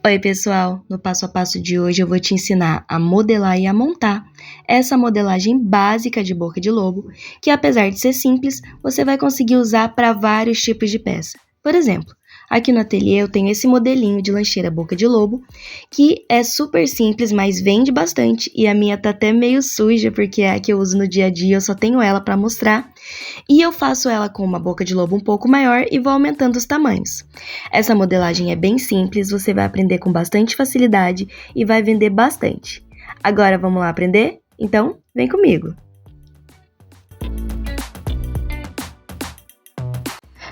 Oi, pessoal! No passo a passo de hoje eu vou te ensinar a modelar e a montar essa modelagem básica de boca de lobo, que apesar de ser simples, você vai conseguir usar para vários tipos de peça. Por exemplo, aqui no ateliê eu tenho esse modelinho de lancheira boca de lobo, que é super simples, mas vende bastante, e a minha tá até meio suja, porque é a que eu uso no dia a dia, eu só tenho ela para mostrar. E eu faço ela com uma boca de lobo um pouco maior e vou aumentando os tamanhos. Essa modelagem é bem simples, você vai aprender com bastante facilidade e vai vender bastante. Agora vamos lá aprender? Então, vem comigo!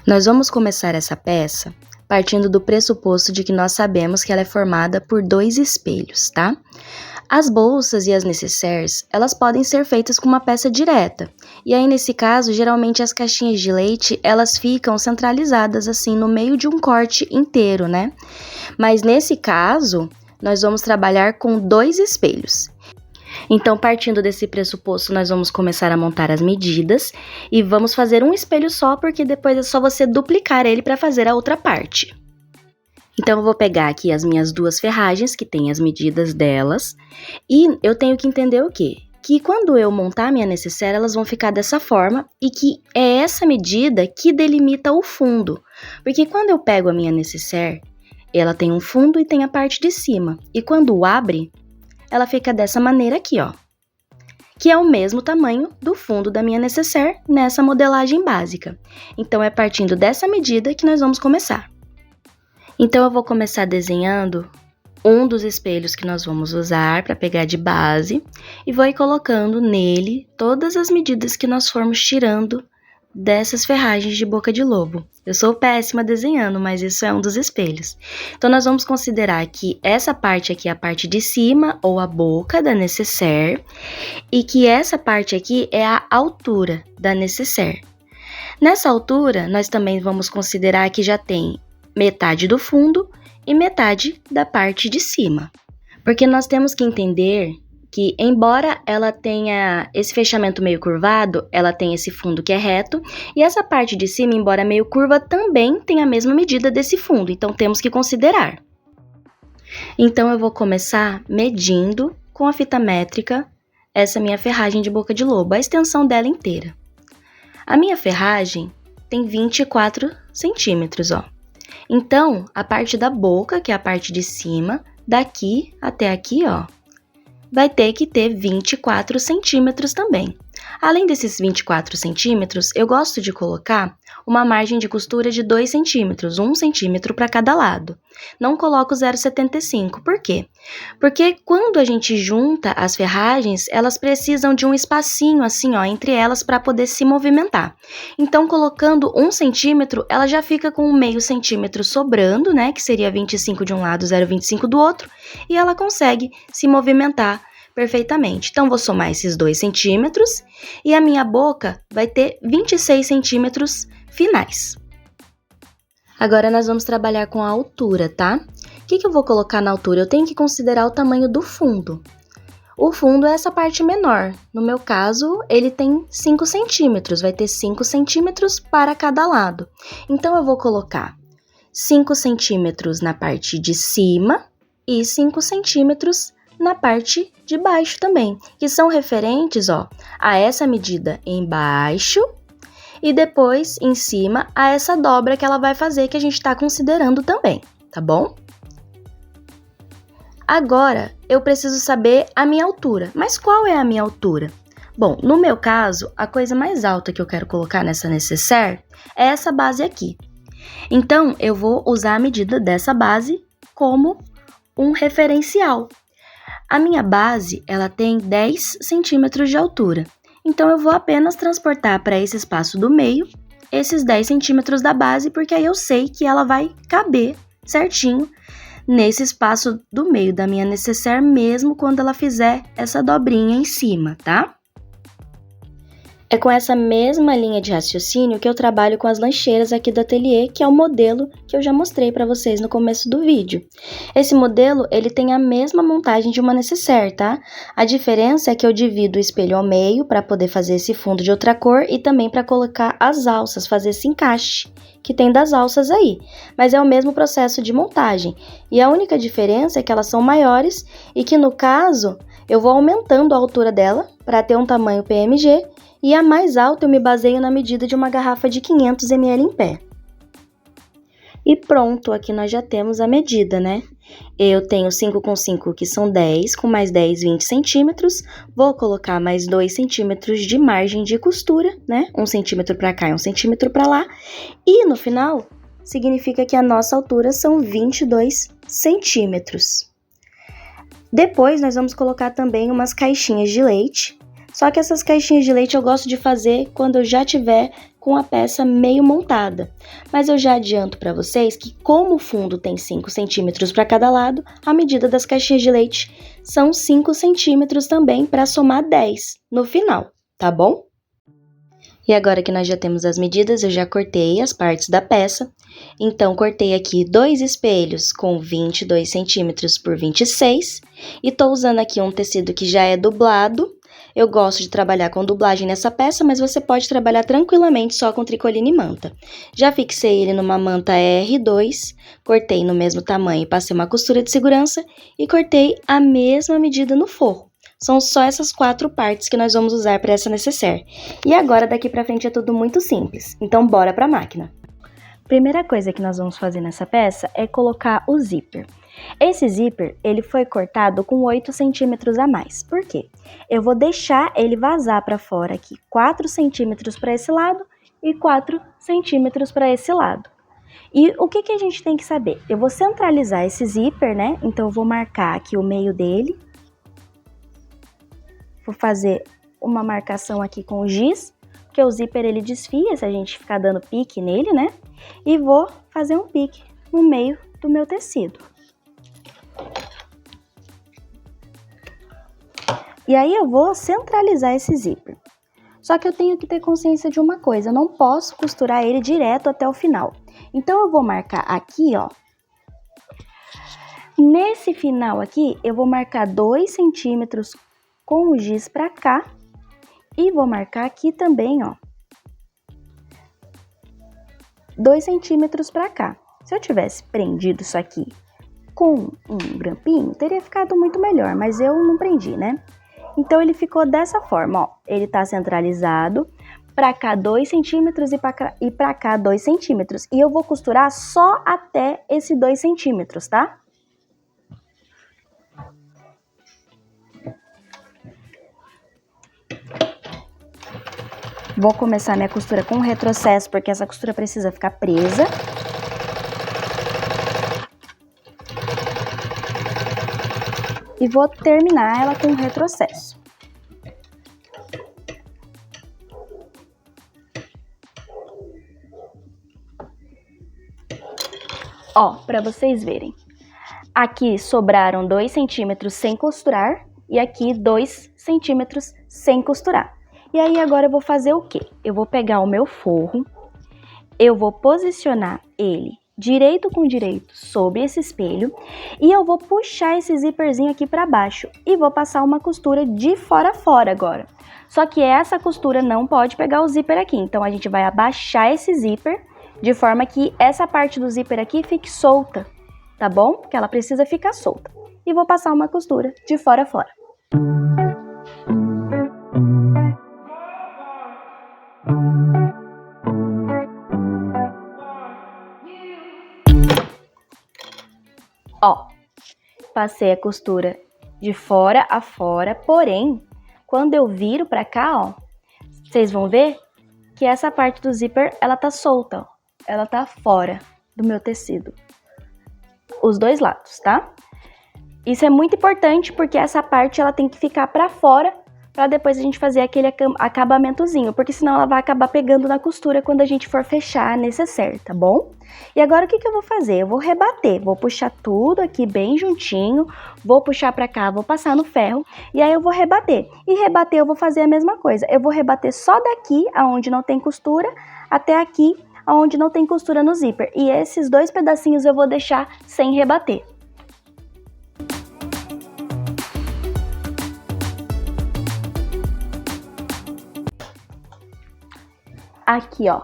Nós vamos começar essa peça partindo do pressuposto de que nós sabemos que ela é formada por dois espelhos, tá? As bolsas e as nécessaires, elas podem ser feitas com uma peça direta. E aí, nesse caso, geralmente as caixinhas de leite, elas ficam centralizadas assim no meio de um corte inteiro, né? Mas nesse caso, nós vamos trabalhar com dois espelhos. Então, partindo desse pressuposto, nós vamos começar a montar as medidas e vamos fazer um espelho só, porque depois é só você duplicar ele para fazer a outra parte. Então, eu vou pegar aqui as minhas duas ferragens, que tem as medidas delas, e eu tenho que entender o quê? Que quando eu montar a minha nécessaire, elas vão ficar dessa forma, e que é essa medida que delimita o fundo. Porque quando eu pego a minha nécessaire, ela tem um fundo e tem a parte de cima, e quando abre, ela fica dessa maneira aqui, ó, que é o mesmo tamanho do fundo da minha nécessaire nessa modelagem básica. Então, é partindo dessa medida que nós vamos começar. Então, eu vou começar desenhando um dos espelhos que nós vamos usar para pegar de base e vou ir colocando nele todas as medidas que nós formos tirando dessas ferragens de boca de lobo. Eu sou péssima desenhando, mas isso é um dos espelhos. Então, nós vamos considerar que essa parte aqui é a parte de cima ou a boca da nécessaire e que essa parte aqui é a altura da nécessaire. Nessa altura, nós também vamos considerar que já tem metade do fundo e metade da parte de cima. Porque nós temos que entender que, embora ela tenha esse fechamento meio curvado, ela tem esse fundo que é reto, e essa parte de cima, embora meio curva, também tem a mesma medida desse fundo, então temos que considerar. Então, eu vou começar medindo com a fita métrica essa minha ferragem de boca de lobo, a extensão dela inteira. A minha ferragem tem 24 centímetros, ó. Então, a parte da boca, que é a parte de cima, daqui até aqui, ó, vai ter que ter 24 centímetros também. Além desses 24 centímetros, eu gosto de colocar uma margem de costura de 2 centímetros, 1 centímetro para cada lado. Não coloco 0,75. Por quê? Porque quando a gente junta as ferragens, elas precisam de um espacinho assim, ó, entre elas para poder se movimentar. Então, colocando 1 centímetro, ela já fica com meio centímetro sobrando, né, que seria 25 de um lado, 0,25 do outro, e ela consegue se movimentar perfeitamente. Então, vou somar esses 2 centímetros e a minha boca vai ter 26 centímetros finais. Agora, nós vamos trabalhar com a altura, tá? O que eu vou colocar na altura? Eu tenho que considerar o tamanho do fundo. O fundo é essa parte menor. No meu caso, ele tem 5 centímetros. Vai ter 5 centímetros para cada lado. Então, eu vou colocar 5 centímetros na parte de cima e 5 centímetros na parte de baixo também, que são referentes, ó, a essa medida embaixo e depois em cima a essa dobra que ela vai fazer, que a gente está considerando também, tá bom? Agora, eu preciso saber a minha altura. Mas qual é a minha altura? Bom, no meu caso, a coisa mais alta que eu quero colocar nessa nécessaire é essa base aqui. Então, eu vou usar a medida dessa base como um referencial. A minha base, ela tem 10 centímetros de altura. Então, eu vou apenas transportar para esse espaço do meio esses 10 centímetros da base, porque aí eu sei que ela vai caber certinho nesse espaço do meio da minha nécessaire, mesmo quando ela fizer essa dobrinha em cima, tá? É com essa mesma linha de raciocínio que eu trabalho com as lancheiras aqui do ateliê, que é o modelo que eu já mostrei para vocês no começo do vídeo. Esse modelo, ele tem a mesma montagem de uma nécessaire, tá? A diferença é que eu divido o espelho ao meio para poder fazer esse fundo de outra cor e também para colocar as alças, fazer esse encaixe que tem das alças aí. Mas é o mesmo processo de montagem. E a única diferença é que elas são maiores e que, no caso, eu vou aumentando a altura dela para ter um tamanho PMG. E a mais alta eu me baseio na medida de uma garrafa de 500 ml em pé. E pronto, aqui nós já temos a medida, né? Eu tenho 5 com 5, que são 10, com mais 10, 20 centímetros. Vou colocar mais 2 centímetros de margem de costura, né? 1 centímetro para cá e 1 centímetro para lá. E no final, significa que a nossa altura são 22 centímetros. Depois, nós vamos colocar também umas caixinhas de leite. Só que essas caixinhas de leite eu gosto de fazer quando eu já tiver com a peça meio montada. Mas eu já adianto para vocês que, como o fundo tem 5 centímetros para cada lado, a medida das caixinhas de leite são 5 centímetros também para somar 10 no final, tá bom? E agora que nós já temos as medidas, eu já cortei as partes da peça. Então, cortei aqui 2 espelhos com 22 centímetros por 26. E tô usando aqui um tecido que já é dublado. Eu gosto de trabalhar com dublagem nessa peça, mas você pode trabalhar tranquilamente só com tricoline e manta. Já fixei ele numa manta R2, cortei no mesmo tamanho e passei uma costura de segurança e cortei a mesma medida no forro. São só essas 4 partes que nós vamos usar para essa nécessaire. E agora, daqui pra frente, é tudo muito simples. Então, bora pra máquina. Primeira coisa que nós vamos fazer nessa peça é colocar o zíper. Esse zíper, ele foi cortado com 8 centímetros a mais. Por quê? Eu vou deixar ele vazar para fora aqui 4 centímetros para esse lado e 4 centímetros para esse lado. E o que a gente tem que saber? Eu vou centralizar esse zíper, né? Então, eu vou marcar aqui o meio dele. Vou fazer uma marcação aqui com o giz, porque o zíper ele desfia se a gente ficar dando pique nele, né? E vou fazer um pique no meio do meu tecido. E aí eu vou centralizar esse zíper. Só que eu tenho que ter consciência de uma coisa, eu não posso costurar ele direto até o final. Então eu vou marcar aqui, ó. Nesse final aqui, eu vou marcar 2 centímetros com o giz pra cá. E vou marcar aqui também, ó. 2 centímetros pra cá. Se eu tivesse prendido isso aqui com um grampinho, teria ficado muito melhor, mas eu não prendi, né? Então, ele ficou dessa forma, ó. Ele tá centralizado, pra cá 2 centímetros e pra cá 2 centímetros. E eu vou costurar só até esse 2 centímetros, tá? Vou começar minha costura com retrocesso, porque essa costura precisa ficar presa. E vou terminar ela com retrocesso. Ó, para vocês verem. Aqui sobraram 2 centímetros sem costurar e aqui 2 centímetros sem costurar. E aí agora eu vou fazer o quê? Eu vou pegar o meu forro, eu vou posicionar ele direito com direito sobre esse espelho e eu vou puxar esse zíperzinho aqui para baixo e vou passar uma costura de fora a fora agora. Só que essa costura não pode pegar o zíper aqui, então a gente vai abaixar esse zíper de forma que essa parte do zíper aqui fique solta, tá bom? Porque ela precisa ficar solta. E vou passar uma costura de fora a fora. Ó, passei a costura de fora a fora, porém, quando eu viro pra cá, ó, vocês vão ver que essa parte do zíper, ela tá solta, ó. Ela tá fora do meu tecido. Os dois lados, tá? Isso é muito importante porque essa parte, ela tem que ficar pra fora para depois a gente fazer aquele acabamentozinho, porque senão ela vai acabar pegando na costura quando a gente for fechar a necessaire, tá bom? E agora o que eu vou fazer? Eu vou rebater, vou puxar tudo aqui bem juntinho, vou puxar para cá, vou passar no ferro e aí eu vou rebater. E rebater eu vou fazer a mesma coisa, eu vou rebater só daqui aonde não tem costura até aqui aonde não tem costura no zíper. E esses 2 pedacinhos eu vou deixar sem rebater. Aqui, ó,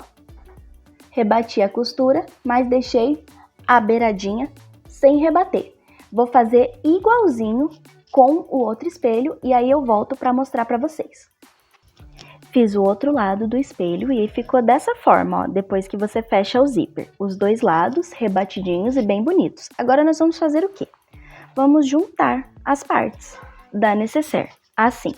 rebati a costura, mas deixei a beiradinha sem rebater. Vou fazer igualzinho com o outro espelho e aí eu volto para mostrar para vocês. Fiz o outro lado do espelho e aí ficou dessa forma, ó, depois que você fecha o zíper. Os 2 lados rebatidinhos e bem bonitos. Agora nós vamos fazer o quê? Vamos juntar as partes da necessaire, assim.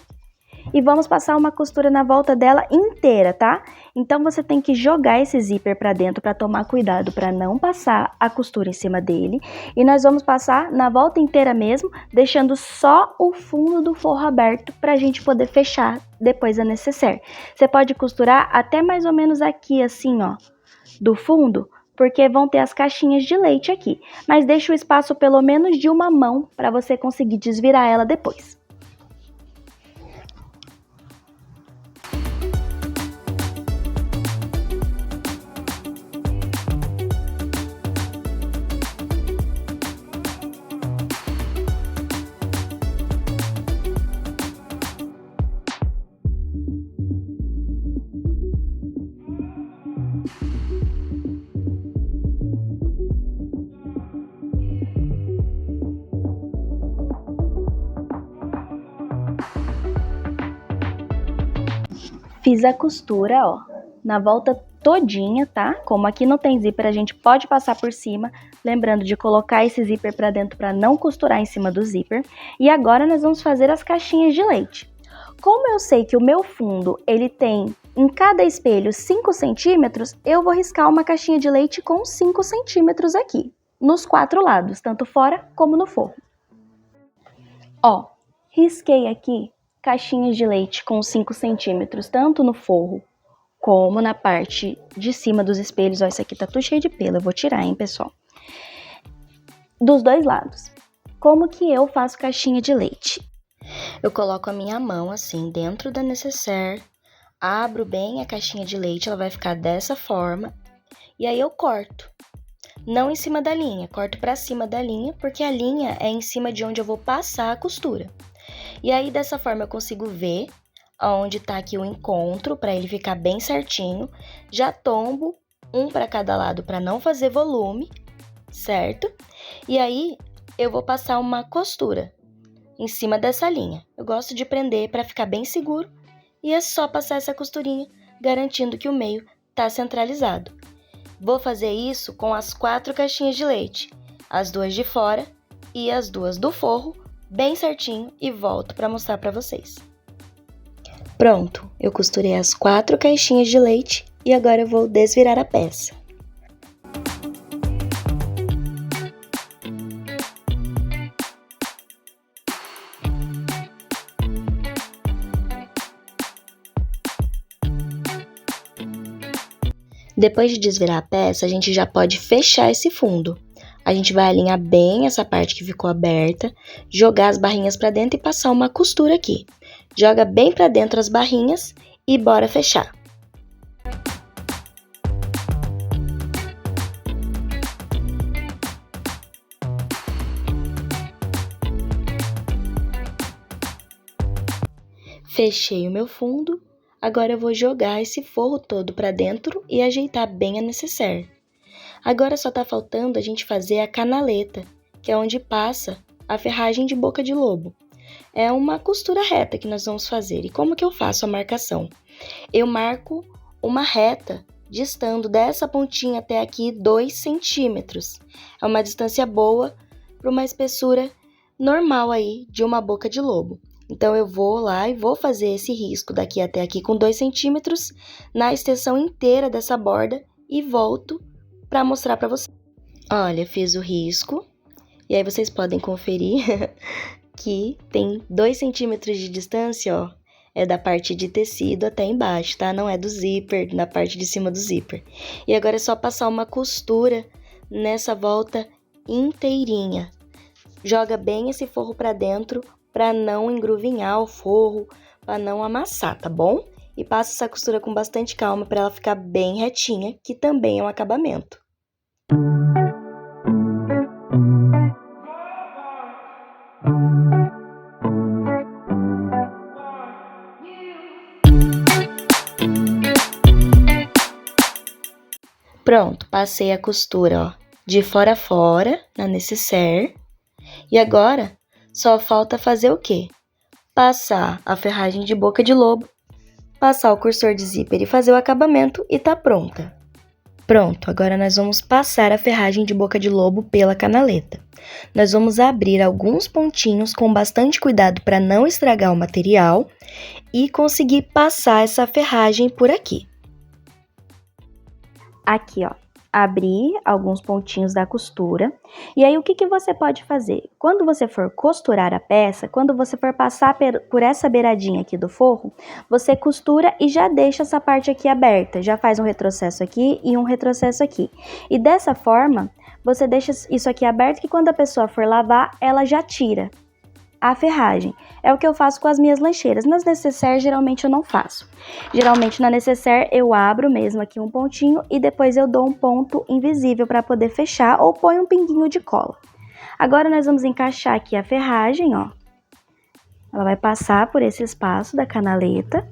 E vamos passar uma costura na volta dela inteira, tá? Então você tem que jogar esse zíper para dentro para tomar cuidado para não passar a costura em cima dele. E nós vamos passar na volta inteira mesmo, deixando só o fundo do forro aberto para a gente poder fechar depois a necessaire. Você pode costurar até mais ou menos aqui assim, ó, do fundo, porque vão ter as caixinhas de leite aqui. Mas deixa o espaço pelo menos de uma mão para você conseguir desvirar ela depois. Fiz a costura, ó, na volta todinha, tá? Como aqui não tem zíper, a gente pode passar por cima, lembrando de colocar esse zíper pra dentro para não costurar em cima do zíper. E agora nós vamos fazer as caixinhas de leite. Como eu sei que o meu fundo, ele tem em cada espelho 5 centímetros, eu vou riscar uma caixinha de leite com 5 centímetros aqui, nos 4 lados, tanto fora como no forro. Ó, risquei aqui caixinhas de leite com 5 centímetros, tanto no forro como na parte de cima dos espelhos. Ó, isso aqui tá tudo cheio de pelo, eu vou tirar, hein, pessoal? Dos 2 lados. Como que eu faço caixinha de leite? Eu coloco a minha mão assim dentro da necessaire, abro bem a caixinha de leite, ela vai ficar dessa forma, e aí eu corto. Não em cima da linha, corto pra cima da linha, porque a linha é em cima de onde eu vou passar a costura. E aí, dessa forma, eu consigo ver onde tá aqui o encontro, para ele ficar bem certinho. Já tombo um para cada lado para não fazer volume, certo? E aí, eu vou passar uma costura em cima dessa linha. Eu gosto de prender para ficar bem seguro e é só passar essa costurinha, garantindo que o meio tá centralizado. Vou fazer isso com as 4 caixinhas de leite, as 2 de fora e as 2 do forro, bem certinho, e volto para mostrar para vocês. Pronto, eu costurei as 4 caixinhas de leite e agora eu vou desvirar a peça. Depois de desvirar a peça, a gente já pode fechar esse fundo. A gente vai alinhar bem essa parte que ficou aberta, jogar as barrinhas para dentro e passar uma costura aqui. Joga bem para dentro as barrinhas e bora fechar. Fechei o meu fundo, agora eu vou jogar esse forro todo para dentro e ajeitar bem a necessaire. Agora só tá faltando a gente fazer a canaleta, que é onde passa a ferragem de boca de lobo. É uma costura reta que nós vamos fazer. E como que eu faço a marcação? Eu marco uma reta distando dessa pontinha até aqui 2 centímetros. É uma distância boa para uma espessura normal aí de uma boca de lobo. Então, eu vou lá e vou fazer esse risco daqui até aqui com 2 centímetros na extensão inteira dessa borda e volto para mostrar para vocês. Olha, fiz o risco e aí vocês podem conferir que tem 2 centímetros de distância, ó. É da parte de tecido até embaixo, tá? Não é do zíper, na parte de cima do zíper. E agora é só passar uma costura nessa volta inteirinha. Joga bem esse forro pra dentro pra não engruvinhar o forro, pra não amassar, tá bom? E passa essa costura com bastante calma pra ela ficar bem retinha, que também é um acabamento. Pronto, passei a costura, ó, de fora a fora, na nécessaire. E agora, só falta fazer o quê? Passar a ferragem de boca de lobo, passar o cursor de zíper e fazer o acabamento e tá pronta. Pronto, agora nós vamos passar a ferragem de boca de lobo pela canaleta. Nós vamos abrir alguns pontinhos com bastante cuidado para não estragar o material e conseguir passar essa ferragem por aqui. Aqui, ó, abrir alguns pontinhos da costura. E aí, o que você pode fazer? Quando você for costurar a peça, quando você for passar por essa beiradinha aqui do forro, você costura e já deixa essa parte aqui aberta. Já faz um retrocesso aqui e um retrocesso aqui. E dessa forma, você deixa isso aqui aberto que quando a pessoa for lavar, ela já tira a ferragem. É o que eu faço com as minhas lancheiras. Nas nécessaire, geralmente eu não faço. Geralmente na nécessaire eu abro mesmo aqui um pontinho e depois eu dou um ponto invisível para poder fechar ou põe um pinguinho de cola. Agora nós vamos encaixar aqui a ferragem, ó. Ela vai passar por esse espaço da canaleta.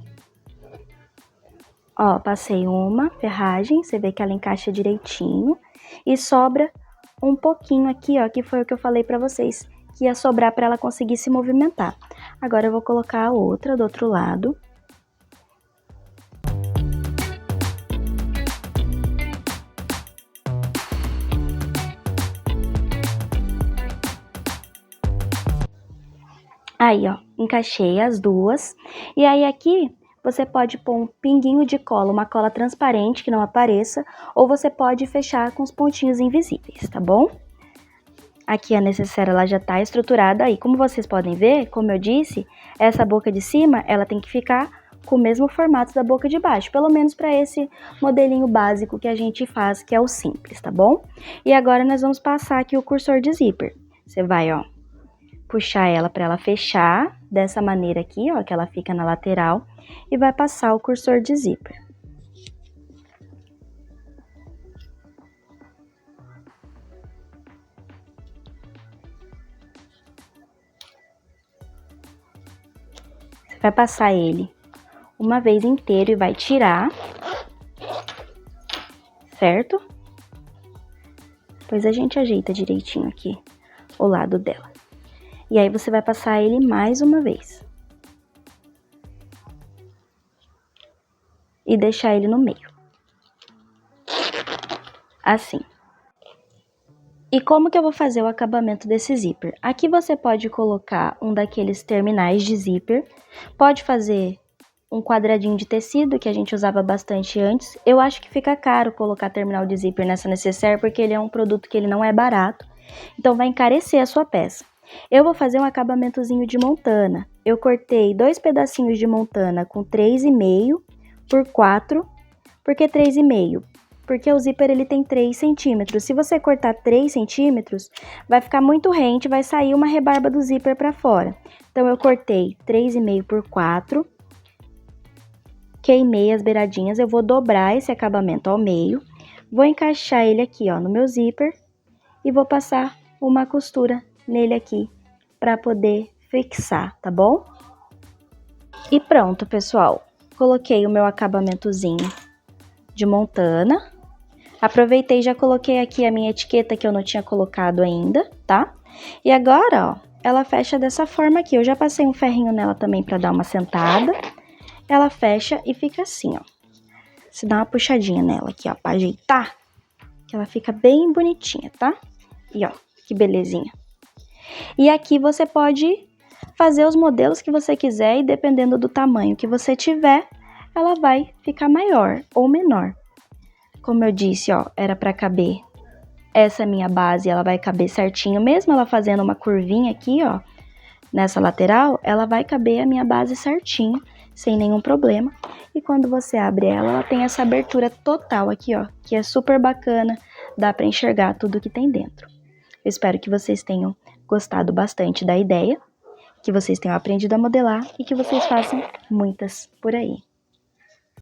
Ó, passei uma ferragem, você vê que ela encaixa direitinho e sobra um pouquinho aqui, ó, que foi o que eu falei para vocês, que ia sobrar para ela conseguir se movimentar. Agora eu vou colocar a outra do outro lado. Aí, ó, encaixei as duas. E aí aqui você pode pôr um pinguinho de cola, uma cola transparente que não apareça, ou você pode fechar com os pontinhos invisíveis, tá bom? Aqui a nécessaire ela já tá estruturada aí. Como vocês podem ver, como eu disse, essa boca de cima, ela tem que ficar com o mesmo formato da boca de baixo, pelo menos para esse modelinho básico que a gente faz, que é o simples, tá bom? E agora nós vamos passar aqui o cursor de zíper. Você vai, ó, puxar ela para ela fechar dessa maneira aqui, ó, que ela fica na lateral, e vai passar o cursor de zíper. Vai passar ele uma vez inteiro e vai tirar, certo? Depois a gente ajeita direitinho aqui o lado dela. E aí você vai passar ele mais uma vez. E deixar ele no meio. Assim. E como que eu vou fazer o acabamento desse zíper? Aqui você pode colocar um daqueles terminais de zíper, pode fazer um quadradinho de tecido, que a gente usava bastante antes. Eu acho que fica caro colocar terminal de zíper nessa nécessaire, porque ele é um produto que ele não é barato, então vai encarecer a sua peça. Eu vou fazer um acabamentozinho de montana. Eu cortei 2 pedacinhos de montana com 3,5 por 4, por que 3,5? Porque o zíper ele tem 3 centímetros. Se você cortar 3 centímetros, vai ficar muito rente, vai sair uma rebarba do zíper para fora. Então, eu cortei 3,5 por 4, queimei as beiradinhas, eu vou dobrar esse acabamento ao meio, vou encaixar ele aqui, ó, no meu zíper e vou passar uma costura nele aqui para poder fixar, tá bom? E pronto, pessoal. Coloquei o meu acabamentozinho de montana. Aproveitei e já coloquei aqui a minha etiqueta que eu não tinha colocado ainda, tá? E agora, ó, ela fecha dessa forma aqui. Eu já passei um ferrinho nela também pra dar uma sentada. Ela fecha e fica assim, ó. Você dá uma puxadinha nela aqui, ó, pra ajeitar, que ela fica bem bonitinha, tá? E ó, que belezinha. E aqui você pode fazer os modelos que você quiser e dependendo do tamanho que você tiver, ela vai ficar maior ou menor. Como eu disse, ó, era pra caber essa minha base, ela vai caber certinho, mesmo ela fazendo uma curvinha aqui, ó, nessa lateral, ela vai caber a minha base certinho, sem nenhum problema. E quando você abre ela tem essa abertura total aqui, ó, que é super bacana, dá para enxergar tudo que tem dentro. Eu espero que vocês tenham gostado bastante da ideia, que vocês tenham aprendido a modelar e que vocês façam muitas por aí.